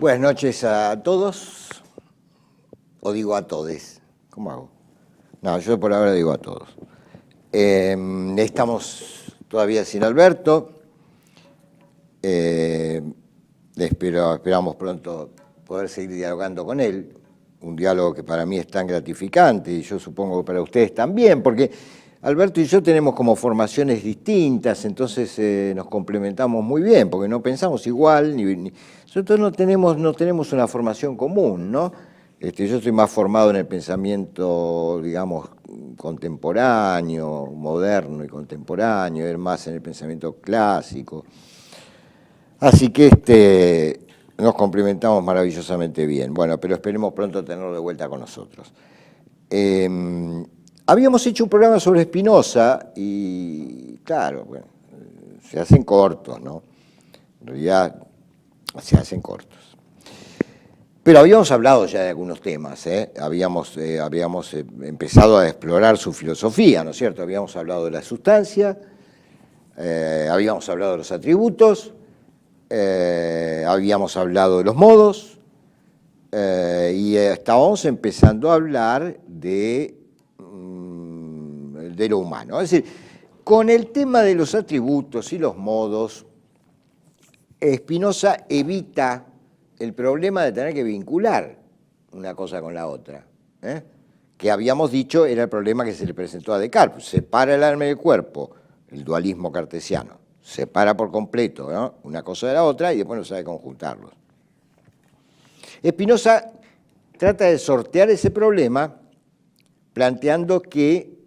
Buenas noches a todos, o digo a todes, ¿cómo hago? No, yo por ahora digo a todos. Estamos todavía sin Alberto, esperamos pronto poder seguir dialogando con él, un diálogo que para mí es tan gratificante y yo supongo que para ustedes también, porque Alberto y yo tenemos como formaciones distintas, entonces nos complementamos muy bien, porque no pensamos igual, nosotros no tenemos una formación común, ¿no? Yo estoy más formado en el pensamiento, digamos, contemporáneo, moderno y contemporáneo, él más en el pensamiento clásico. Así que nos complementamos maravillosamente bien. Bueno, pero esperemos pronto tenerlo de vuelta con nosotros. Habíamos hecho un programa sobre Spinoza y, claro, bueno, se hacen cortos, ¿no? En realidad se hacen cortos. Pero habíamos hablado ya de algunos temas, ¿eh? Habíamos empezado a explorar su filosofía, ¿no es cierto? Habíamos hablado de la sustancia, habíamos hablado de los atributos, habíamos hablado de los modos, y estábamos empezando a hablar de lo humano. Es decir, con el tema de los atributos y los modos, Spinoza evita el problema de tener que vincular una cosa con la otra, que habíamos dicho era el problema que se le presentó a Descartes. Separa el alma del cuerpo, el dualismo cartesiano, separa por completo, ¿no?, una cosa de la otra y después no sabe conjuntarlos. Spinoza trata de sortear ese problema planteando que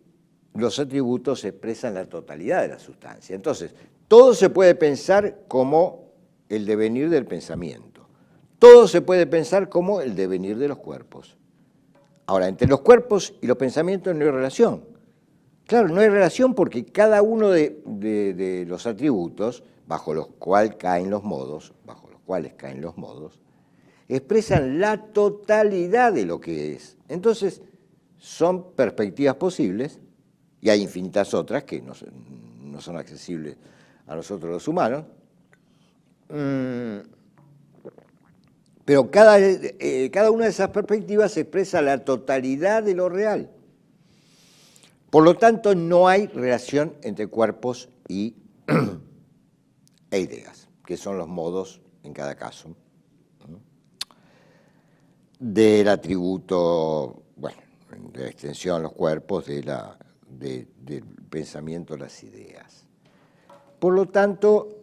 los atributos expresan la totalidad de la sustancia. Entonces, todo se puede pensar como el devenir del pensamiento. Todo se puede pensar como el devenir de los cuerpos. Ahora, entre los cuerpos y los pensamientos no hay relación. Claro, no hay relación porque cada uno de los atributos, bajo los cuales caen los modos, expresan la totalidad de lo que es. Entonces, son perspectivas posibles, y hay infinitas otras que no son accesibles a nosotros los humanos, pero cada una de esas perspectivas expresa la totalidad de lo real. Por lo tanto, no hay relación entre cuerpos e ideas, que son los modos, en cada caso, del atributo, bueno, de la extensión, los cuerpos, del pensamiento, las ideas. Por lo tanto,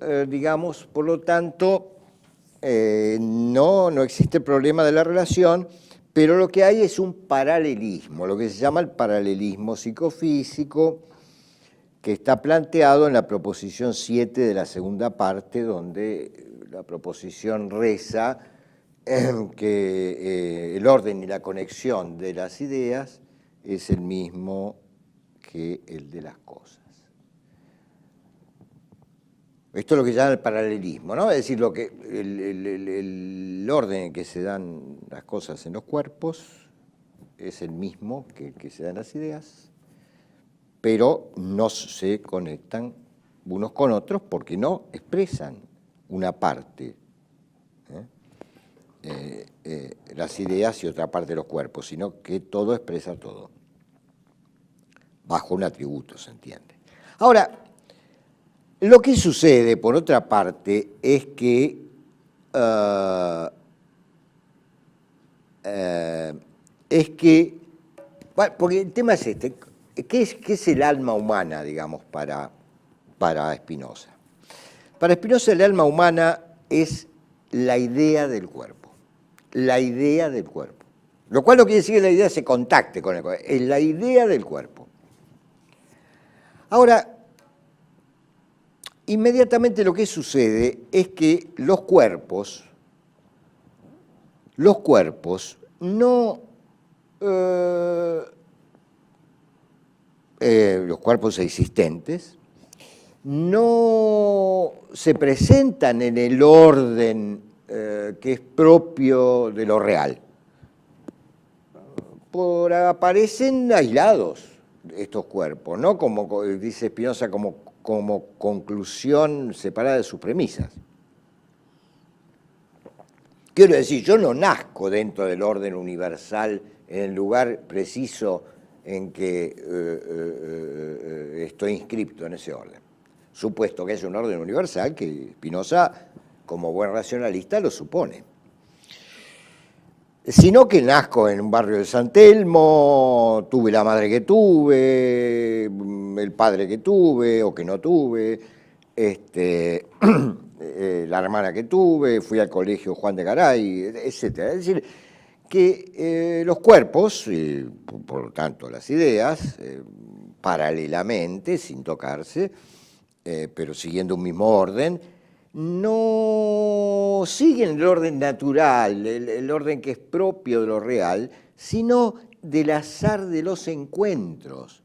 no existe problema de la relación, pero lo que hay es un paralelismo, lo que se llama el paralelismo psicofísico, que está planteado en la proposición 7 de la segunda parte, donde la proposición reza que el orden y la conexión de las ideas es el mismo que el de las cosas. Esto es lo que llaman el paralelismo, ¿no? Es decir, el orden en que se dan las cosas en los cuerpos es el mismo que el que se dan las ideas, pero no se conectan unos con otros porque no expresan una parte, las ideas y otra parte de los cuerpos, sino que todo expresa todo, bajo un atributo, se entiende. Ahora, lo que sucede, por otra parte, es que bueno, porque el tema es este, ¿qué es el alma humana, digamos, para Spinoza? Para Spinoza el alma humana es la idea del cuerpo, la idea del cuerpo, lo cual no quiere decir que la idea se contacte con el cuerpo, es la idea del cuerpo. Ahora, inmediatamente lo que sucede es que los cuerpos no, los cuerpos existentes no se presentan en el orden que es propio de lo real. Aparecen aislados estos cuerpos, ¿no? Como dice Spinoza, como conclusión separada de sus premisas. Quiero decir, yo no nazco dentro del orden universal en el lugar preciso en que estoy inscripto en ese orden. Supuesto que es un orden universal que Spinoza, como buen racionalista, lo supone. Sino que nazco en un barrio de San Telmo, tuve la madre que tuve, el padre que tuve o que no tuve, la hermana que tuve, fui al colegio Juan de Garay, etc. Es decir, que los cuerpos, y por lo tanto las ideas, paralelamente, sin tocarse, pero siguiendo un mismo orden, no siguen el orden natural, el orden que es propio de lo real, sino del azar de los encuentros.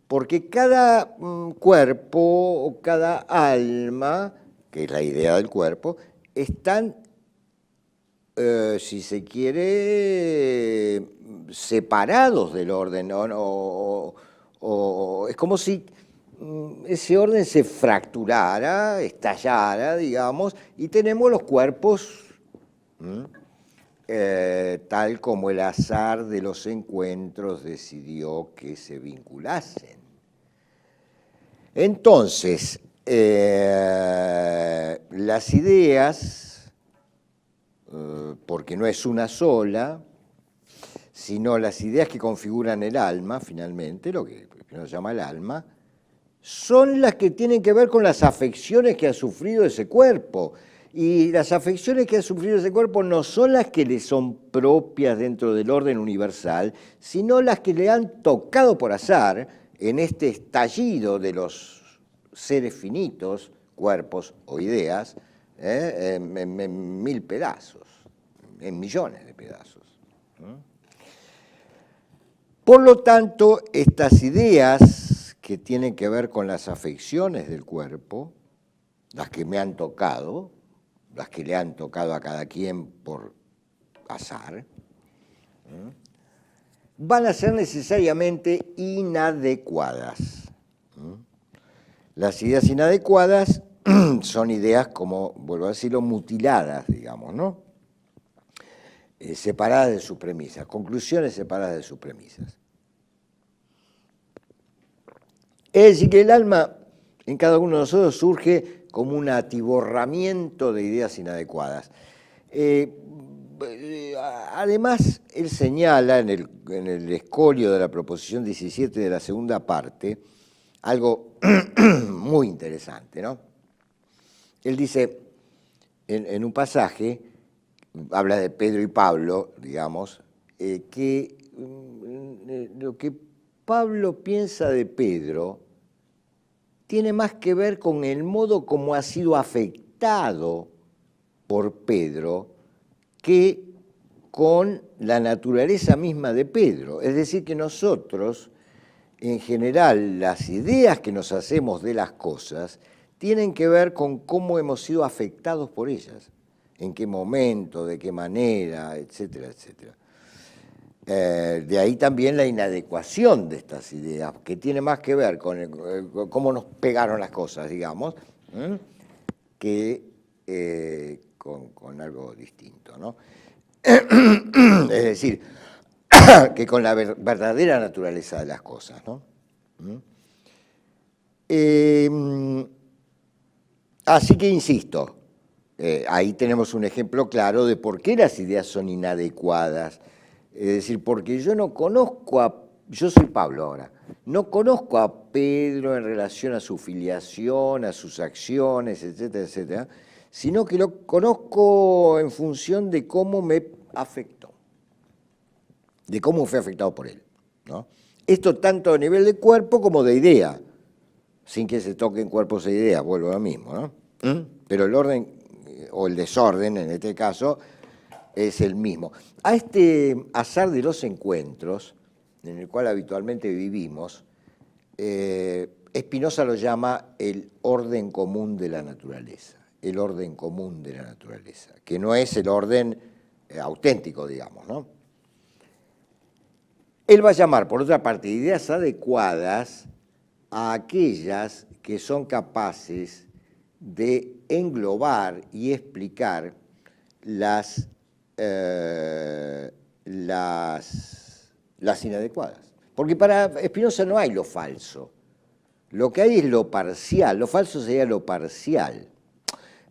Porque cada cuerpo o cada alma, que es la idea del cuerpo, están, si se quiere, separados del orden, o es como si ese orden se fracturara, estallara, digamos, y tenemos los cuerpos tal como el azar de los encuentros decidió que se vinculasen. Entonces, las ideas, porque no es una sola, sino las ideas que configuran el alma, finalmente, lo que se llama el alma, son las que tienen que ver con las afecciones que ha sufrido ese cuerpo. Y las afecciones que ha sufrido ese cuerpo no son las que le son propias dentro del orden universal, sino las que le han tocado por azar en este estallido de los seres finitos, cuerpos o ideas, en mil pedazos, en millones de pedazos. Por lo tanto, estas ideas que tienen que ver con las afecciones del cuerpo, las que me han tocado, las que le han tocado a cada quien por azar, van a ser necesariamente inadecuadas. Las ideas inadecuadas son ideas, como, vuelvo a decirlo, mutiladas, digamos, ¿no? Separadas de sus premisas, conclusiones separadas de sus premisas. Es decir, que el alma en cada uno de nosotros surge como un atiborramiento de ideas inadecuadas. Además, él señala en el escolio de la proposición 17 de la segunda parte algo muy interesante, ¿no? Él dice, en un pasaje, habla de Pedro y Pablo, digamos, que lo que Pablo piensa de Pedro tiene más que ver con el modo como ha sido afectado por Pedro que con la naturaleza misma de Pedro. Es decir, que nosotros, en general, las ideas que nos hacemos de las cosas tienen que ver con cómo hemos sido afectados por ellas, en qué momento, de qué manera, etcétera, etcétera. De ahí también la inadecuación de estas ideas, que tiene más que ver con cómo nos pegaron las cosas, digamos, que con algo distinto, ¿no? Es decir, que con la verdadera naturaleza de las cosas, ¿no? Así que insisto, ahí tenemos un ejemplo claro de por qué las ideas son inadecuadas. Es decir, porque yo no conozco yo soy Pablo ahora, no conozco a Pedro en relación a su filiación, a sus acciones, etcétera, etcétera, sino que lo conozco en función de cómo me afectó, de cómo fue afectado por él, ¿no? Esto tanto a nivel de cuerpo como de idea, sin que se toquen cuerpos e ideas, vuelvo a lo mismo, ¿no? Pero el orden o el desorden, en este caso, es el mismo. A este azar de los encuentros, en el cual habitualmente vivimos, Spinoza lo llama el orden común de la naturaleza, el orden común de la naturaleza, que no es el orden auténtico, digamos, ¿no? Él va a llamar, por otra parte, ideas adecuadas a aquellas que son capaces de englobar y explicar las inadecuadas. Porque para Spinoza no hay lo falso. Lo que hay es lo parcial. Lo falso sería lo parcial.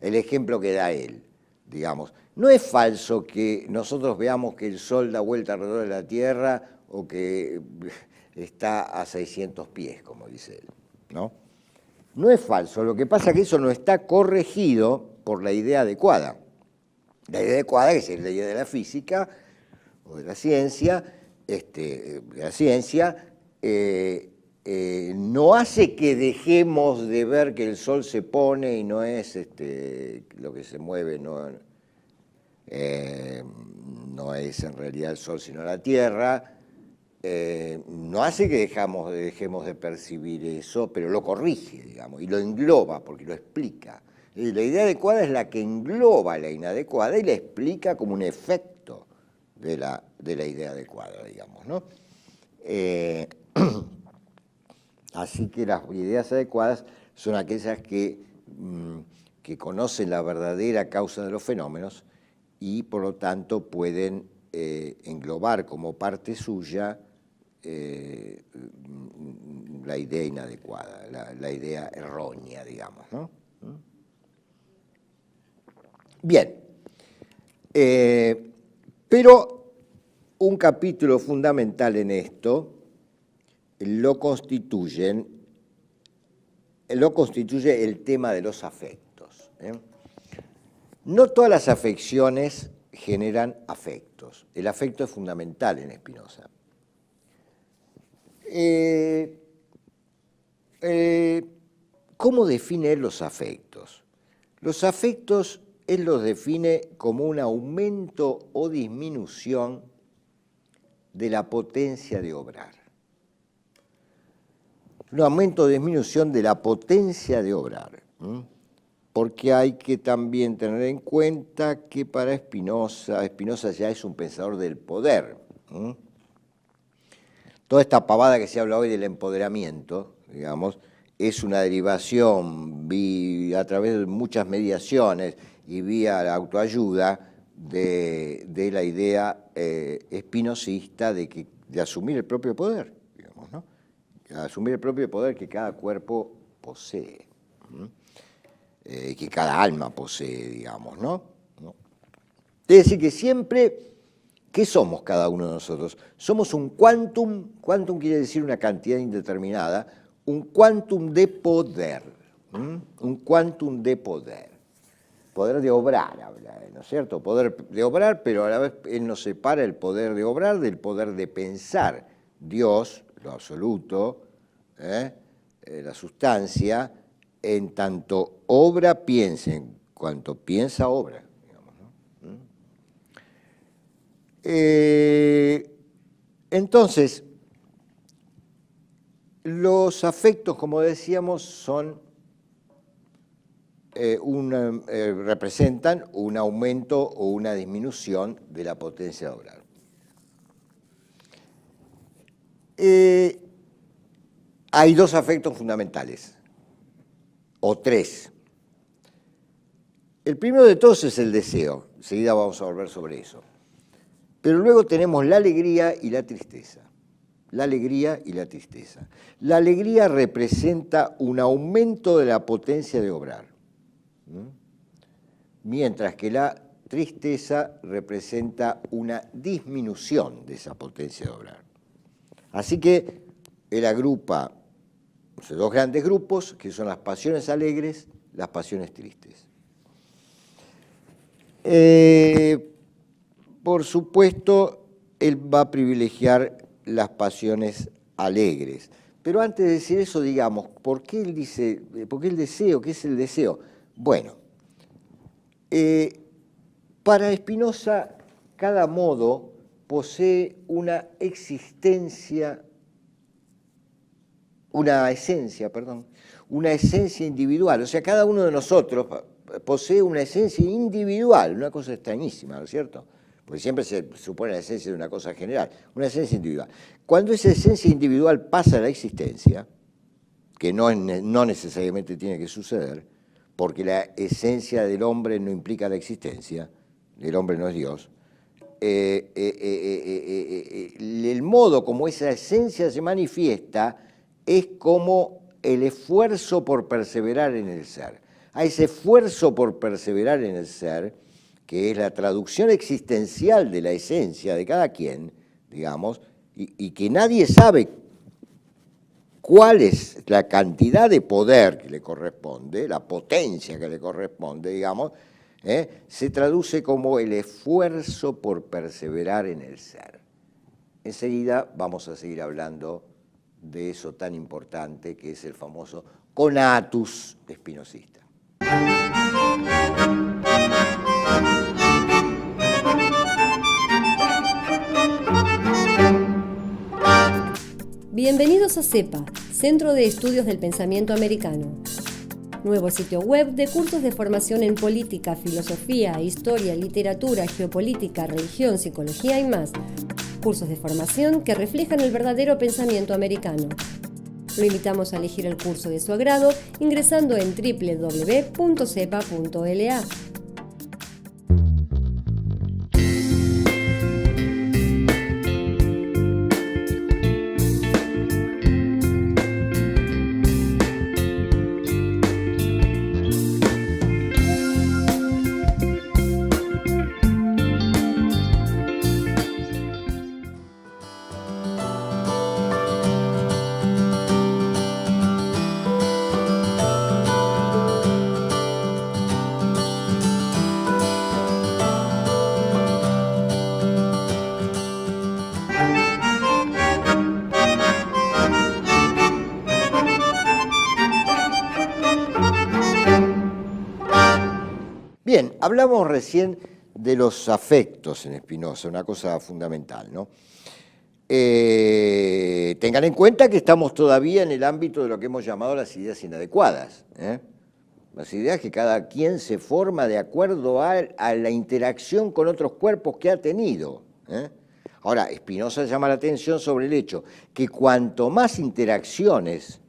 El ejemplo que da él, digamos. No es falso que nosotros veamos que el Sol da vuelta alrededor de la Tierra o que está a 600 pies, como dice él, ¿no? No es falso. Lo que pasa es que eso no está corregido por la idea adecuada. La idea adecuada, que es la idea de la física o de la ciencia, no hace que dejemos de ver que el Sol se pone y no es lo que se mueve, no es en realidad el Sol sino la Tierra, no hace que dejemos de percibir eso, pero lo corrige, digamos, y lo engloba porque lo explica. La idea adecuada es la que engloba la inadecuada y la explica como un efecto de la idea adecuada, digamos, ¿no? Así que las ideas adecuadas son aquellas que conocen la verdadera causa de los fenómenos y por lo tanto pueden englobar como parte suya la idea inadecuada, la idea errónea, digamos, ¿no? Bien, pero un capítulo fundamental en esto lo constituye el tema de los afectos. No todas las afecciones generan afectos. El afecto es fundamental en Spinoza. ¿Cómo define él los afectos? Los afectos él los define como un aumento o disminución de la potencia de obrar. Un aumento o disminución de la potencia de obrar. Porque hay que también tener en cuenta que para Spinoza ya es un pensador del poder. Toda esta pavada que se habla hoy del empoderamiento, digamos, es una derivación a través de muchas mediaciones y vía la autoayuda de la idea espinosista de asumir el propio poder, digamos, ¿no? Asumir el propio poder que cada cuerpo posee, que cada alma posee, digamos, ¿no? Es decir, que siempre, ¿qué somos cada uno de nosotros? Somos un quantum quiere decir una cantidad indeterminada, un quantum de poder, un quantum de poder. Poder de obrar, habla, ¿no es cierto? Poder de obrar, pero a la vez él nos separa el poder de obrar del poder de pensar. Dios, lo absoluto, la sustancia, en tanto obra, piensa, en cuanto piensa, obra. Digamos, ¿no? Entonces, los afectos, como decíamos, son representan un aumento o una disminución de la potencia de obrar. Hay dos afectos fundamentales, o tres. El primero de todos es el deseo, enseguida vamos a volver sobre eso. Pero luego tenemos la alegría y la tristeza. La alegría y la tristeza. La alegría representa un aumento de la potencia de obrar, mientras que la tristeza representa una disminución de esa potencia de obrar. Así que él agrupa dos grandes grupos, que son las pasiones alegres, las pasiones tristes. Por supuesto, él va a privilegiar las pasiones alegres. Pero antes de decir eso, digamos, ¿por qué él dice, por qué el deseo? ¿Qué es el deseo? Bueno, para Spinoza, cada modo posee una esencia individual. O sea, cada uno de nosotros posee una esencia individual, una cosa extrañísima, ¿no es cierto? Porque siempre se supone la esencia de una cosa general, una esencia individual. Cuando esa esencia individual pasa a la existencia, que no necesariamente tiene que suceder, porque la esencia del hombre no implica la existencia, el hombre no es Dios, el modo como esa esencia se manifiesta es como el esfuerzo por perseverar en el ser. A ese esfuerzo por perseverar en el ser, que es la traducción existencial de la esencia de cada quien, digamos, y que nadie sabe cuál es la cantidad de poder que le corresponde, la potencia que le corresponde, digamos, se traduce como el esfuerzo por perseverar en el ser. Enseguida vamos a seguir hablando de eso tan importante que es el famoso conatus espinosista. Bienvenidos a CEPA, Centro de Estudios del Pensamiento Americano. Nuevo sitio web de cursos de formación en política, filosofía, historia, literatura, geopolítica, religión, psicología y más. Cursos de formación que reflejan el verdadero pensamiento americano. Lo invitamos a elegir el curso de su agrado ingresando en www.cepa.la. Bien, hablamos recién de los afectos en Spinoza, una cosa fundamental, ¿no? Tengan en cuenta que estamos todavía en el ámbito de lo que hemos llamado las ideas inadecuadas, las ideas que cada quien se forma de acuerdo a la interacción con otros cuerpos que ha tenido. Ahora, Spinoza llama la atención sobre el hecho que cuanto más interacciones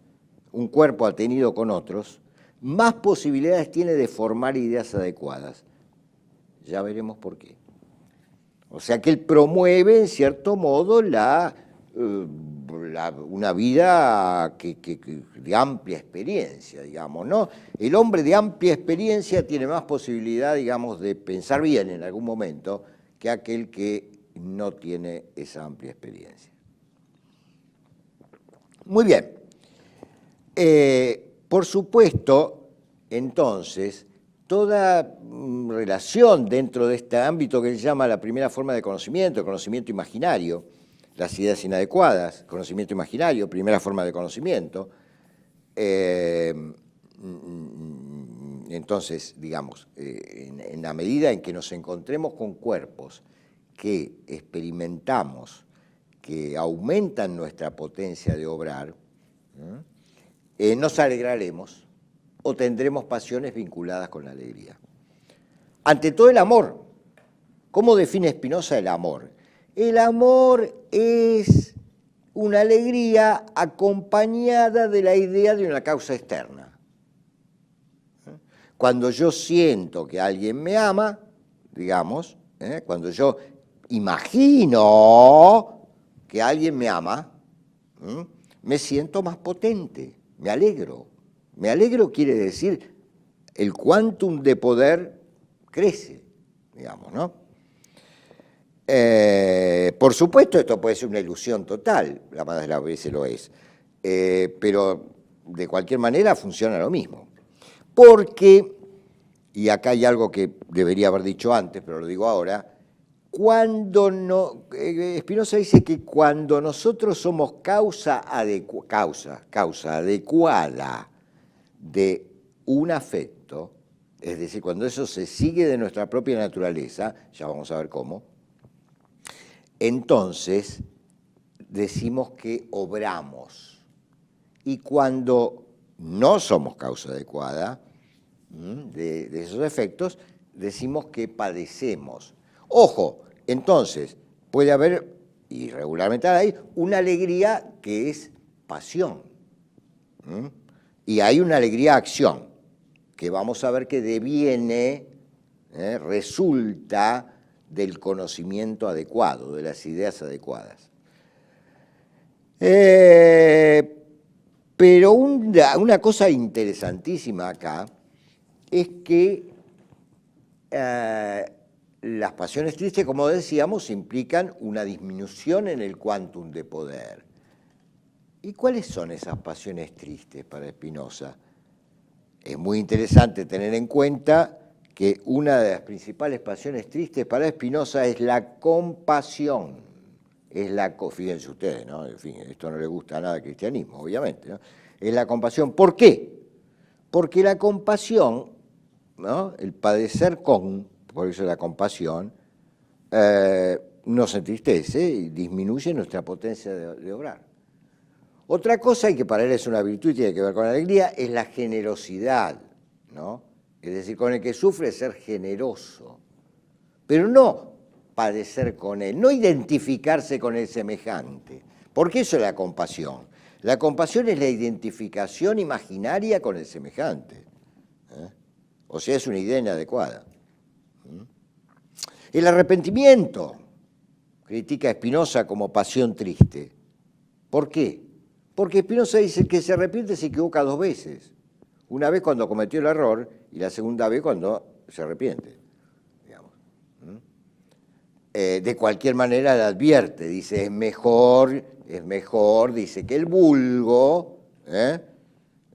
un cuerpo ha tenido con otros, más posibilidades tiene de formar ideas adecuadas. Ya veremos por qué. O sea que él promueve, en cierto modo, una vida de amplia experiencia, digamos, ¿no? El hombre de amplia experiencia tiene más posibilidad, digamos, de pensar bien en algún momento que aquel que no tiene esa amplia experiencia. Muy bien. Por supuesto, entonces, toda relación dentro de este ámbito que él llama la primera forma de conocimiento, el conocimiento imaginario, las ideas inadecuadas, conocimiento imaginario, primera forma de conocimiento, entonces, digamos, en la medida en que nos encontremos con cuerpos que experimentamos, que aumentan nuestra potencia de obrar, nos alegraremos o tendremos pasiones vinculadas con la alegría. Ante todo el amor. ¿Cómo define Spinoza el amor? El amor es una alegría acompañada de la idea de una causa externa. Cuando yo siento que alguien me ama, digamos, cuando yo imagino que alguien me ama, me siento más potente, me alegro. Me alegro quiere decir el quantum de poder crece, digamos, ¿no? Por supuesto, esto puede ser una ilusión total, la más de las veces lo es, pero de cualquier manera funciona lo mismo. Porque, y acá hay algo que debería haber dicho antes, pero lo digo ahora, Spinoza dice que cuando nosotros somos causa adecuada de un afecto, es decir, cuando eso se sigue de nuestra propia naturaleza, ya vamos a ver cómo, entonces decimos que obramos. Y cuando no somos causa adecuada de esos efectos, decimos que padecemos. Ojo, entonces puede haber, y regularmente hay, una alegría que es pasión. Y hay una alegría acción, que vamos a ver que deviene resulta del conocimiento adecuado, de las ideas adecuadas. Pero una cosa interesantísima acá es que las pasiones tristes, como decíamos, implican una disminución en el quantum de poder. ¿Y cuáles son esas pasiones tristes para Spinoza? Es muy interesante tener en cuenta que una de las principales pasiones tristes para Spinoza es la compasión. Fíjense ustedes, ¿no? En fin, esto no le gusta nada al cristianismo, obviamente, ¿no? Es la compasión. ¿Por qué? Porque la compasión, ¿no? El padecer con, por eso la compasión, nos entristece y disminuye nuestra potencia de obrar. Otra cosa, y que para él es una virtud y tiene que ver con la alegría, es la generosidad, ¿no? Es decir, con el que sufre ser generoso, pero no padecer con él, no identificarse con el semejante, porque eso es la compasión. La compasión es la identificación imaginaria con el semejante. O sea, es una idea inadecuada. El arrepentimiento critica a Spinoza como pasión triste. ¿Por qué? Porque Spinoza dice que se arrepiente se equivoca 2 veces. Una vez cuando cometió el error y la segunda vez cuando se arrepiente. Digamos. De cualquier manera le advierte, dice, es mejor, dice, que el vulgo,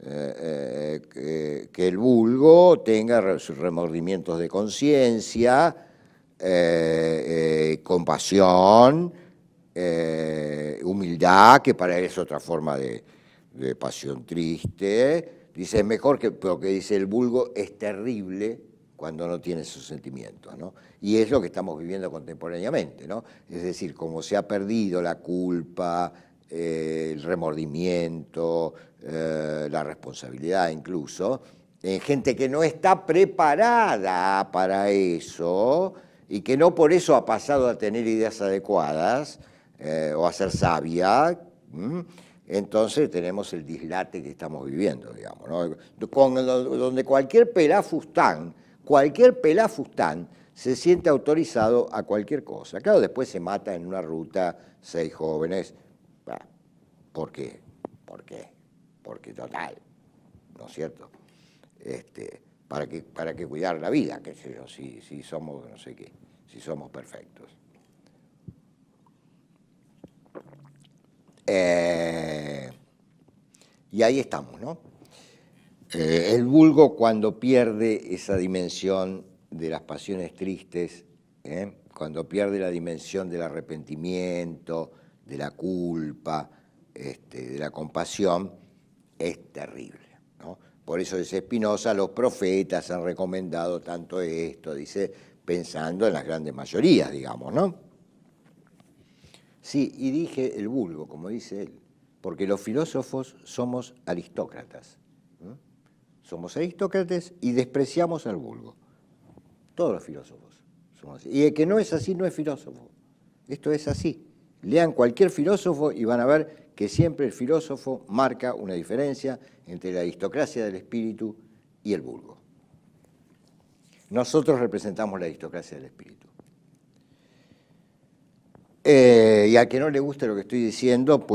que el vulgo tenga sus remordimientos de conciencia, compasión, humildad, que para él es otra forma de pasión triste. Dice, es mejor que, porque dice el vulgo es terrible cuando no tiene esos sentimientos, ¿no? Y es lo que estamos viviendo contemporáneamente, ¿no? Es decir, como se ha perdido la culpa, el remordimiento, la responsabilidad incluso, en gente que no está preparada para eso y que no por eso ha pasado a tener ideas adecuadas o a ser sabia. Entonces tenemos el dislate que estamos viviendo, digamos, ¿no? Donde cualquier pelafustán se siente autorizado a cualquier cosa. Claro, después se mata en una ruta 6 jóvenes. ¿Por qué? Porque total, ¿no es cierto? ¿Para qué cuidar la vida? ¿Qué sé yo? Si somos no sé qué, si somos perfectos. Y ahí estamos, ¿no? El vulgo, cuando pierde esa dimensión de las pasiones tristes, cuando pierde la dimensión del arrepentimiento, de la culpa, de la compasión, es terrible, ¿no? Por eso dice Spinoza, los profetas han recomendado tanto esto, dice, pensando en las grandes mayorías, digamos, ¿no? Sí, y dije el vulgo, como dice él, porque los filósofos somos aristócratas. Somos aristócratas y despreciamos al vulgo. Todos los filósofos somos así. Y el que no es así no es filósofo. Esto es así. Lean cualquier filósofo y van a ver que siempre el filósofo marca una diferencia entre la aristocracia del espíritu y el vulgo. Nosotros representamos la aristocracia del espíritu. Y al que no le guste lo que estoy diciendo,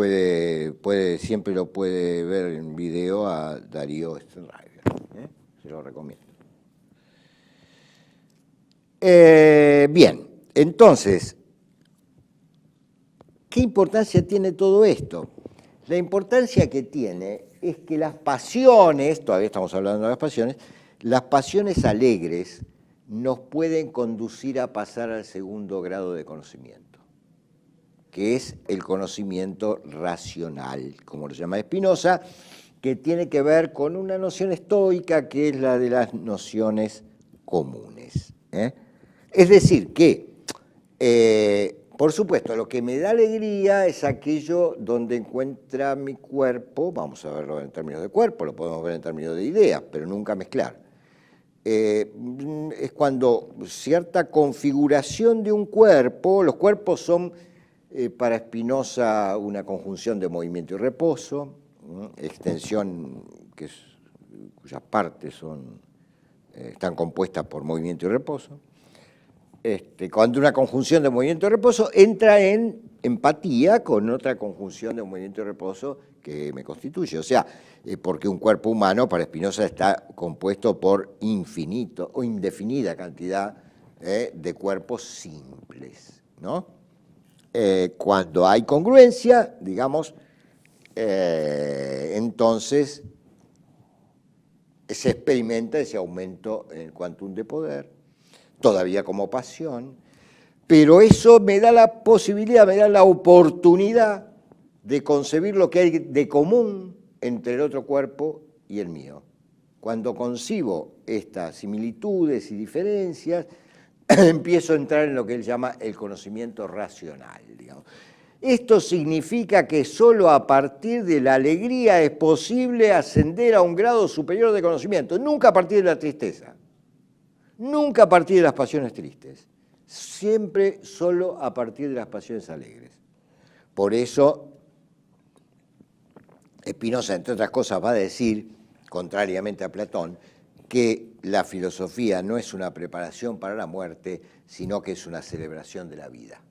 siempre lo puede ver en video a Darío Stenreiber. Se lo recomiendo. Bien, entonces, ¿qué importancia tiene todo esto? La importancia que tiene es que las pasiones, todavía estamos hablando de las pasiones alegres nos pueden conducir a pasar al segundo grado de conocimiento, que es el conocimiento racional, como lo llama Spinoza, que tiene que ver con una noción estoica que es la de las nociones comunes. Es decir, que, por supuesto, lo que me da alegría es aquello donde encuentra mi cuerpo, vamos a verlo en términos de cuerpo, lo podemos ver en términos de ideas, pero nunca mezclar. Es cuando cierta configuración de un cuerpo, los cuerpos son para Spinoza una conjunción de movimiento y reposo, extensión cuyas partes son están compuestas por movimiento y reposo. Cuando una conjunción de movimiento y reposo entra en empatía con otra conjunción de movimiento y reposo que me constituye. O sea, porque un cuerpo humano para Spinoza está compuesto por infinito o indefinida cantidad de cuerpos simples, ¿no? Cuando hay congruencia, digamos, entonces se experimenta ese aumento en el quantum de poder, todavía como pasión, pero eso me da la posibilidad, me da la oportunidad de concebir lo que hay de común entre el otro cuerpo y el mío. Cuando concibo estas similitudes y diferencias, empiezo a entrar en lo que él llama el conocimiento racional, digamos. Esto significa que solo a partir de la alegría es posible ascender a un grado superior de conocimiento, nunca a partir de la tristeza. Nunca a partir de las pasiones tristes, siempre solo a partir de las pasiones alegres. Por eso, Spinoza, entre otras cosas, va a decir, contrariamente a Platón, que la filosofía no es una preparación para la muerte, sino que es una celebración de la vida.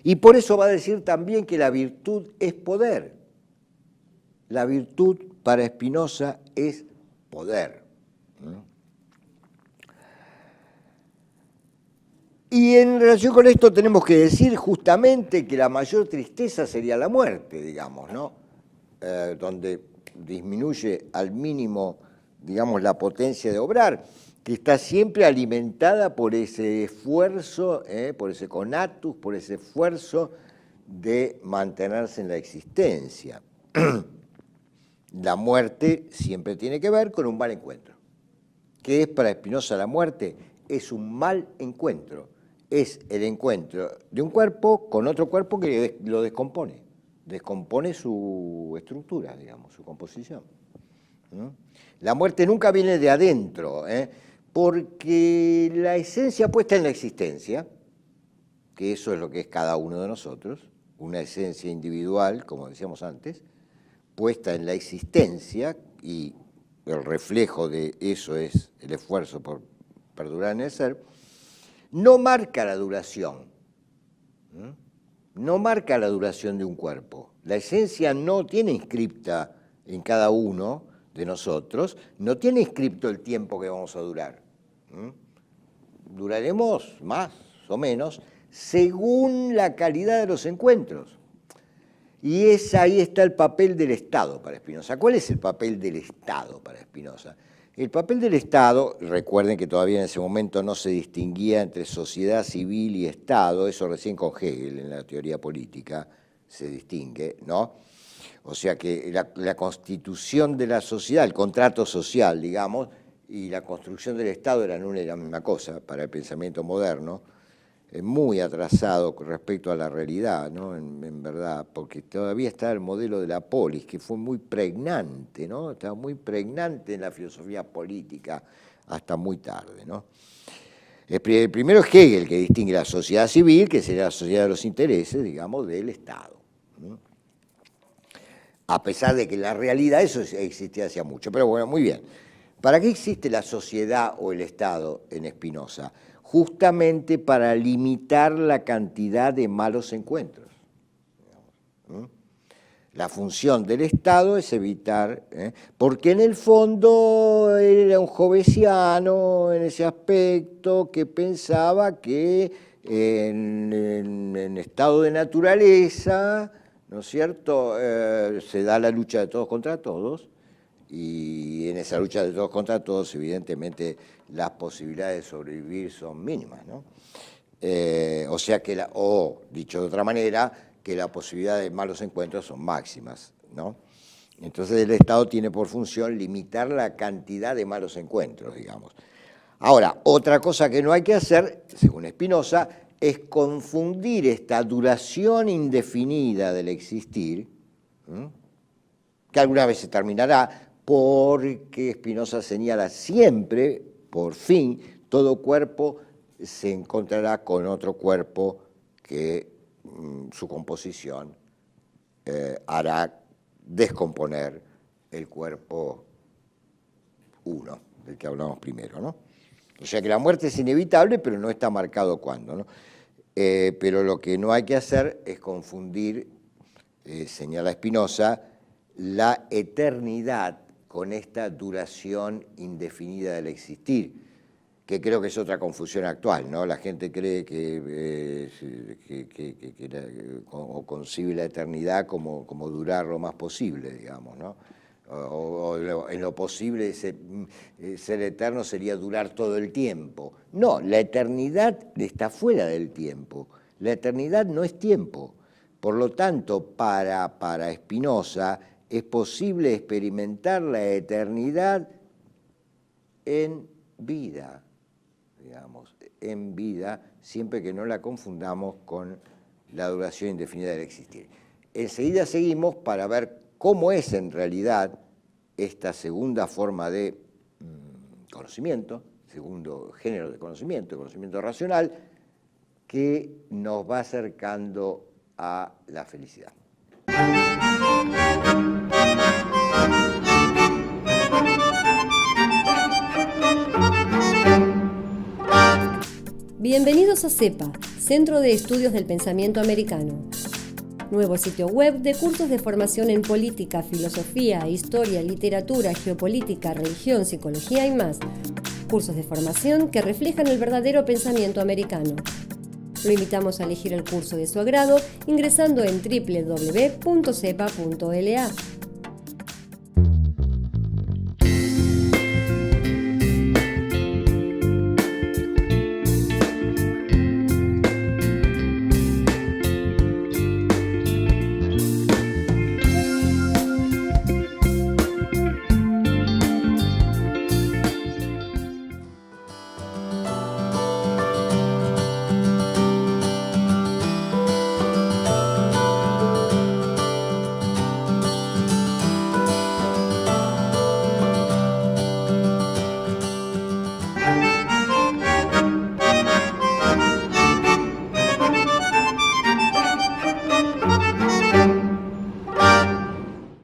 Y por eso va a decir también que la virtud es poder. La virtud para Spinoza es poder. Y en relación con esto tenemos que decir justamente que la mayor tristeza sería la muerte, digamos, ¿no? Donde disminuye al mínimo, digamos, la potencia de obrar, que está siempre alimentada por ese esfuerzo, por ese conatus, por ese esfuerzo de mantenerse en la existencia. La muerte siempre tiene que ver con un mal encuentro. ¿Qué es para Spinoza la muerte? Es un mal encuentro. Es el encuentro de un cuerpo con otro cuerpo que lo descompone su estructura, digamos, su composición. La muerte nunca viene de adentro, porque la esencia puesta en la existencia, que eso es lo que es cada uno de nosotros, una esencia individual, como decíamos antes, puesta en la existencia, y el reflejo de eso es el esfuerzo por perdurar en el ser, no marca la duración, no marca la duración de un cuerpo. La esencia no tiene inscripta en cada uno de nosotros, no tiene inscripto el tiempo que vamos a durar. Duraremos más o menos según la calidad de los encuentros. Y ahí está el papel del Estado para Spinoza. ¿Cuál es el papel del Estado para Spinoza? El papel del Estado, recuerden que todavía en ese momento no se distinguía entre sociedad civil y Estado, eso recién con Hegel en la teoría política se distingue, ¿no? O sea que la constitución de la sociedad, el contrato social, digamos, y la construcción del Estado eran una y la misma cosa para el pensamiento moderno, muy atrasado con respecto a la realidad, ¿no? En verdad, porque todavía está el modelo de la polis, que fue muy pregnante, ¿no? Estaba muy pregnante en la filosofía política hasta muy tarde, ¿no? El primero es Hegel, que distingue la sociedad civil, que sería la sociedad de los intereses, digamos, del Estado, ¿no? A pesar de que en la realidad eso existía hacía mucho, pero bueno, muy bien. ¿Para qué existe la sociedad o el Estado en Spinoza? Justamente para limitar la cantidad de malos encuentros. La función del Estado es evitar, porque en el fondo era un joveziano en ese aspecto que pensaba que en estado de naturaleza, ¿no es cierto?, se da la lucha de todos contra todos, y en esa lucha de todos contra todos, evidentemente, las posibilidades de sobrevivir son mínimas, ¿no? O sea que, dicho de otra manera, que la posibilidad de malos encuentros son máximas, ¿no? Entonces el Estado tiene por función limitar la cantidad de malos encuentros, digamos. Ahora, otra cosa que no hay que hacer, según Spinoza, es confundir esta duración indefinida del existir, que alguna vez se terminará, porque Spinoza señala siempre, por fin, todo cuerpo se encontrará con otro cuerpo que su composición hará descomponer el cuerpo 1, del que hablamos primero, ¿no? O sea que la muerte es inevitable, pero no está marcado cuándo, ¿no? Pero lo que no hay que hacer es confundir, señala Spinoza, la eternidad con esta duración indefinida del existir, que creo que es otra confusión actual, ¿no? La gente cree o concibe la eternidad como durar lo más posible, digamos, ¿no? O en lo posible ser eterno sería durar todo el tiempo. No, la eternidad está fuera del tiempo. La eternidad no es tiempo. Por lo tanto, para Spinoza es posible experimentar la eternidad en vida, digamos, en vida, siempre que no la confundamos con la duración indefinida del existir. Enseguida seguimos para ver cómo es en realidad esta segunda forma de conocimiento, segundo género de conocimiento, conocimiento racional, que nos va acercando a la felicidad. Bienvenidos a CEPA, Centro de Estudios del Pensamiento Americano. Nuevo sitio web de cursos de formación en política, filosofía, historia, literatura, geopolítica, religión, psicología y más. Cursos de formación que reflejan el verdadero pensamiento americano. Lo invitamos a elegir el curso de su agrado ingresando en www.cepa.la.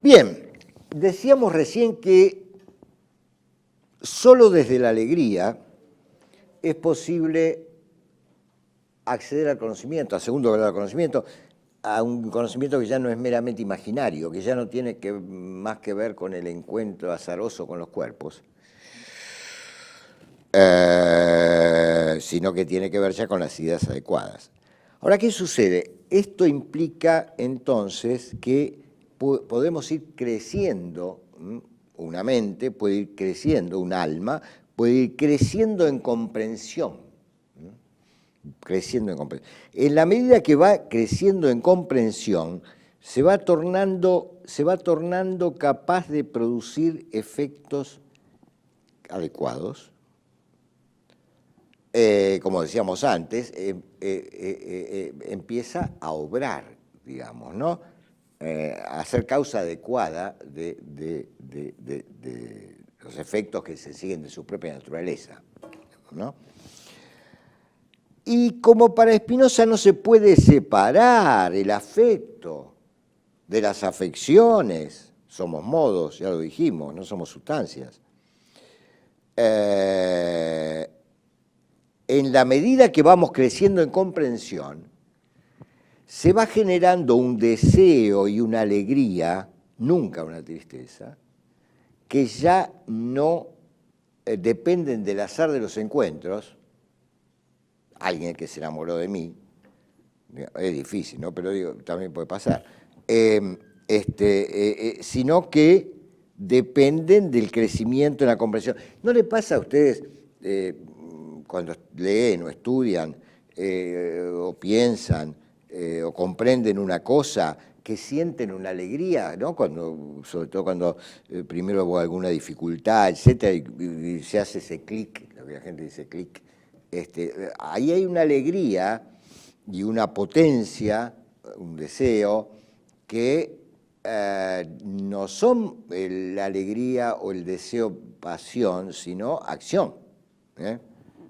Bien, decíamos recién que solo desde la alegría es posible acceder al conocimiento, al segundo grado del conocimiento, a un conocimiento que ya no es meramente imaginario, que ya no tiene más que ver con el encuentro azaroso con los cuerpos, sino que tiene que ver ya con las ideas adecuadas. Ahora, ¿qué sucede? Esto implica entonces que podemos ir creciendo, una mente puede ir creciendo, un alma puede ir creciendo en comprensión. En la medida que va creciendo en comprensión, se va tornando capaz de producir efectos adecuados. Como decíamos antes, empieza a obrar, digamos, ¿no? A ser causa adecuada de los efectos que se siguen de su propia naturaleza, ¿no? Y como para Spinoza no se puede separar el afecto de las afecciones, somos modos, ya lo dijimos, no somos sustancias. En la medida que vamos creciendo en comprensión, se va generando un deseo y una alegría, nunca una tristeza, que ya no dependen del azar de los encuentros. Alguien que se enamoró de mí, es difícil, ¿no? Pero digo, también puede pasar, sino que dependen del crecimiento en la comprensión. ¿No le pasa a ustedes, cuando leen o estudian, o piensan, o comprenden una cosa, que sienten una alegría, ¿no? Sobre todo cuando primero hubo alguna dificultad, etcétera, y se hace ese clic, lo que la gente dice clic, ahí hay una alegría y una potencia, un deseo, que no son la alegría o el deseo pasión, sino acción.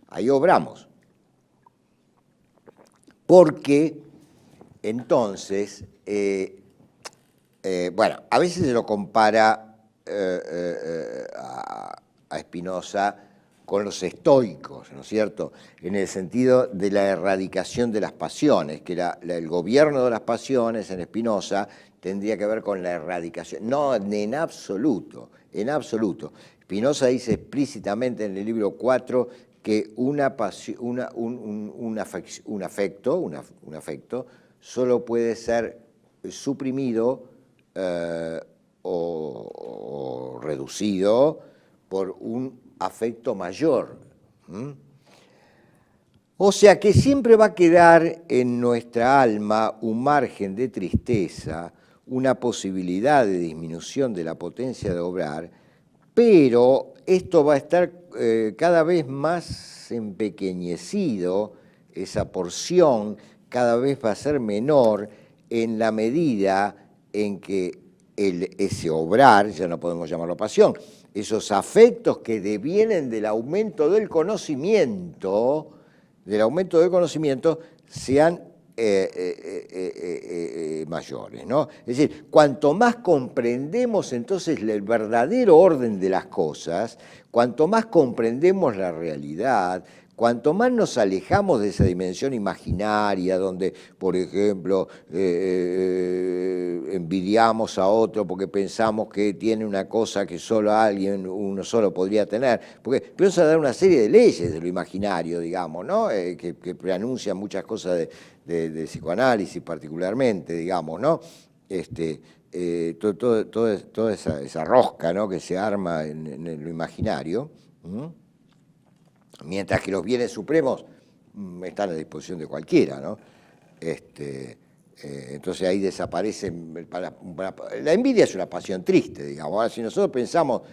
Ahí obramos. Porque entonces, bueno, a veces se lo compara a Spinoza con los estoicos, ¿no es cierto?, en el sentido de la erradicación de las pasiones, que el gobierno de las pasiones en Spinoza tendría que ver con la erradicación. No, en absoluto, en absoluto. Spinoza dice explícitamente en el libro 4 que un afecto solo puede ser suprimido o reducido por un afecto mayor. O sea que siempre va a quedar en nuestra alma un margen de tristeza, una posibilidad de disminución de la potencia de obrar, pero esto va a estar cada vez más empequeñecido, esa porción cada vez va a ser menor en la medida en que ese obrar, ya no podemos llamarlo pasión, esos afectos que devienen del aumento del conocimiento, sean mayores, ¿no? Es decir, cuanto más comprendemos entonces el verdadero orden de las cosas, cuanto más comprendemos la realidad, cuanto más nos alejamos de esa dimensión imaginaria donde, por ejemplo, envidiamos a otro porque pensamos que tiene una cosa que solo uno solo podría tener, porque piensa dar una serie de leyes de lo imaginario, digamos, ¿no? Que preanuncian muchas cosas de psicoanálisis particularmente, digamos, ¿no? Toda esa rosca, ¿no?, que se arma en lo imaginario. Mientras que los bienes supremos están a disposición de cualquiera, ¿no? Entonces ahí desaparece. La envidia es una pasión triste, digamos. Ahora, si nosotros pensamos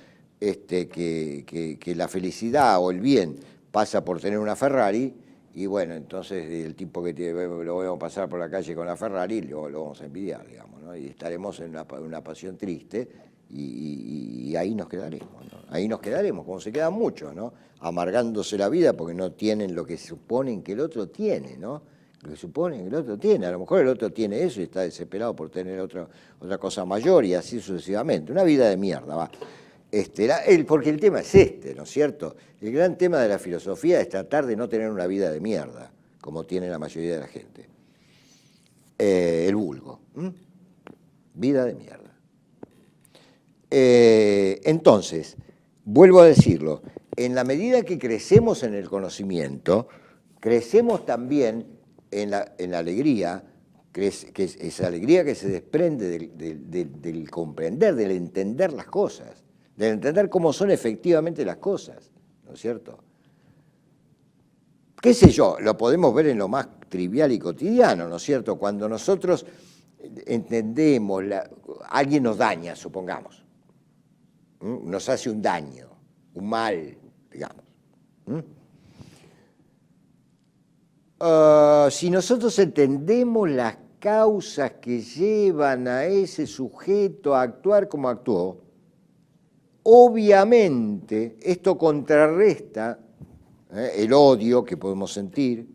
que la felicidad o el bien pasa por tener una Ferrari, y bueno, entonces el tipo que lo vemos pasar por la calle con la Ferrari, lo vamos a envidiar, digamos, ¿no? Y estaremos en una pasión triste. Y ahí nos quedaremos, ¿no? Ahí nos quedaremos, como se quedan muchos, ¿no? Amargándose la vida porque no tienen lo que suponen que el otro tiene, ¿no? Lo que suponen que el otro tiene. A lo mejor el otro tiene eso y está desesperado por tener otra cosa mayor y así sucesivamente. Una vida de mierda, va. Porque el tema es ¿no es cierto? El gran tema de la filosofía es tratar de no tener una vida de mierda, como tiene la mayoría de la gente. El vulgo. Vida de mierda. Entonces, vuelvo a decirlo, en la medida que crecemos en el conocimiento, crecemos también en la alegría, que es esa alegría que se desprende del comprender, del entender las cosas, del entender cómo son efectivamente las cosas, ¿no es cierto? ¿Qué sé yo? Lo podemos ver en lo más trivial y cotidiano, ¿no es cierto? Cuando nosotros entendemos, alguien nos daña, supongamos, nos hace un daño, un mal, digamos. Si nosotros entendemos las causas que llevan a ese sujeto a actuar como actuó, obviamente esto contrarresta el odio que podemos sentir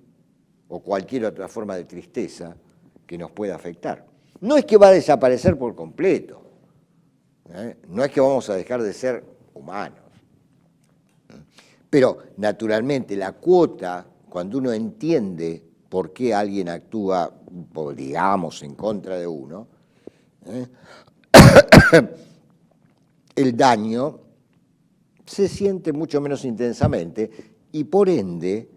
o cualquier otra forma de tristeza que nos pueda afectar. No es que va a desaparecer por completo, no es que vamos a dejar de ser humanos, pero naturalmente la cuota, cuando uno entiende por qué alguien actúa, digamos, en contra de uno, el daño se siente mucho menos intensamente y por ende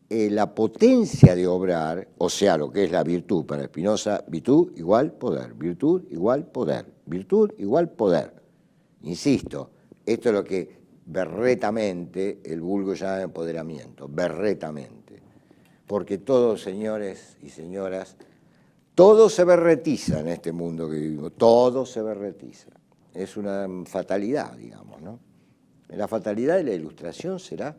la potencia de obrar, o sea, lo que es la virtud para Spinoza, virtud igual poder, virtud igual poder, virtud igual poder. Insisto, esto es lo que berretamente el vulgo llama empoderamiento, berretamente. Porque todos, señores y señoras, todo se berretiza en este mundo que vivimos, todo se berretiza. Es una fatalidad, digamos, ¿no? La fatalidad de la ilustración será,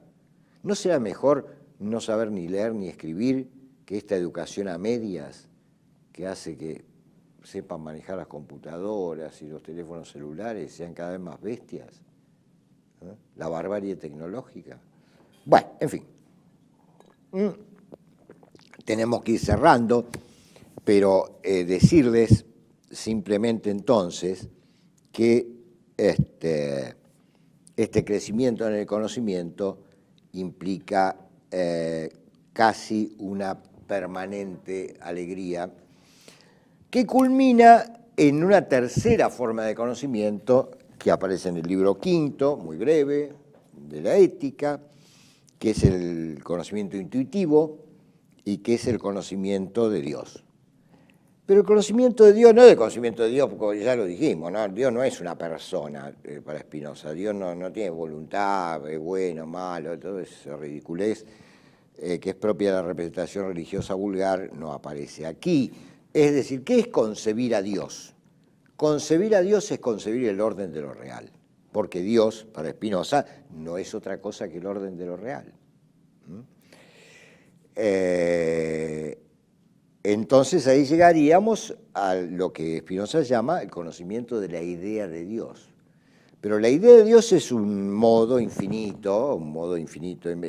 ¿no será mejor no saber ni leer ni escribir que esta educación a medias que hace que sepan manejar las computadoras y los teléfonos celulares sean cada vez más bestias? La barbarie tecnológica. Bueno, en fin. Tenemos que ir cerrando, pero decirles simplemente entonces que este crecimiento en el conocimiento implica casi una permanente alegría que culmina en una tercera forma de conocimiento que aparece en el libro quinto, muy breve, de la ética, que es el conocimiento intuitivo y que es el conocimiento de Dios. Pero el conocimiento de Dios no es el conocimiento de Dios, porque ya lo dijimos, ¿no? Dios no es una persona para Spinoza, Dios no tiene voluntad, es bueno, malo, todo esa ridiculez que es propia de la representación religiosa vulgar, no aparece aquí. Es decir, ¿qué es concebir a Dios? Concebir a Dios es concebir el orden de lo real, porque Dios, para Spinoza, no es otra cosa que el orden de lo real. Entonces ahí llegaríamos a lo que Spinoza llama el conocimiento de la idea de Dios. Pero la idea de Dios es un modo infinito,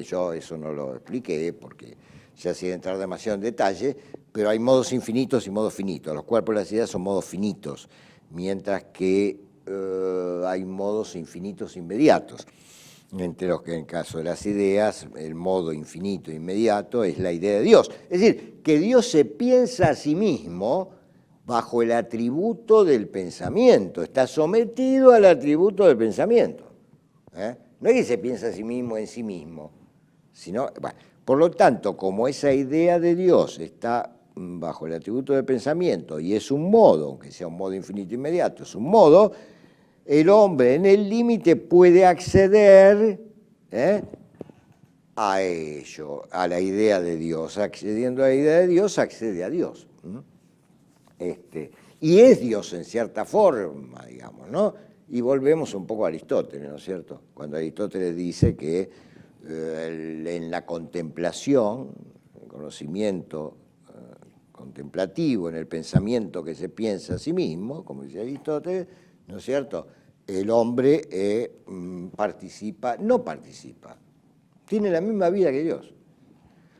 yo eso no lo expliqué porque ya sin entrar demasiado en detalle, pero hay modos infinitos y modos finitos. Los cuerpos de las ideas son modos finitos, mientras que hay modos infinitos inmediatos. Entre los que en el caso de las ideas, el modo infinito inmediato es la idea de Dios. Es decir, que Dios se piensa a sí mismo bajo el atributo del pensamiento, está sometido al atributo del pensamiento. No es que se piensa a sí mismo en sí mismo, sino, bueno, por lo tanto, como esa idea de Dios está bajo el atributo del pensamiento y es un modo, aunque sea un modo infinito inmediato, es un modo, el hombre en el límite puede acceder a ello, a la idea de Dios. Accediendo a la idea de Dios, accede a Dios. Y es Dios en cierta forma, digamos, ¿no? Y volvemos un poco a Aristóteles, ¿no es cierto? Cuando Aristóteles dice que en la contemplación, el conocimiento contemplativo, en el pensamiento que se piensa a sí mismo, como dice Aristóteles, ¿no es cierto? El hombre no participa, tiene la misma vida que Dios.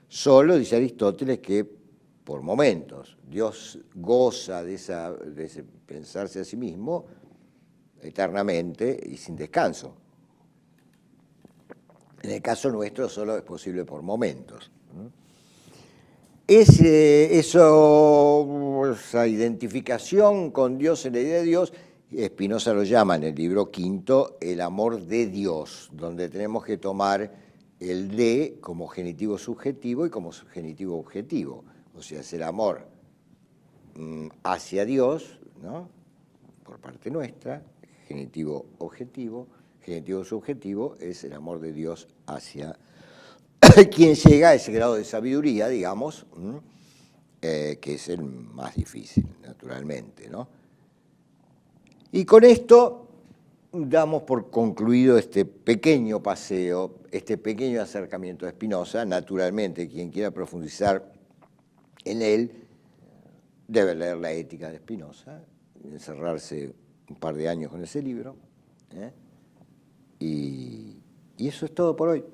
Solo, dice Aristóteles, que por momentos Dios goza de ese pensarse a sí mismo eternamente y sin descanso. En el caso nuestro solo es posible por momentos. Esa identificación con Dios en la idea de Dios, Spinoza lo llama en el libro quinto el amor de Dios, donde tenemos que tomar el de como genitivo subjetivo y como genitivo objetivo. O sea, es el amor hacia Dios, ¿no? Por parte nuestra, genitivo objetivo, genitivo subjetivo es el amor de Dios hacia quien llega a ese grado de sabiduría, digamos, que es el más difícil, naturalmente, ¿no? Y con esto damos por concluido este pequeño paseo, este pequeño acercamiento a Spinoza. Naturalmente, quien quiera profundizar en él debe leer la ética de Spinoza, encerrarse un par de años con ese libro, y eso es todo por hoy.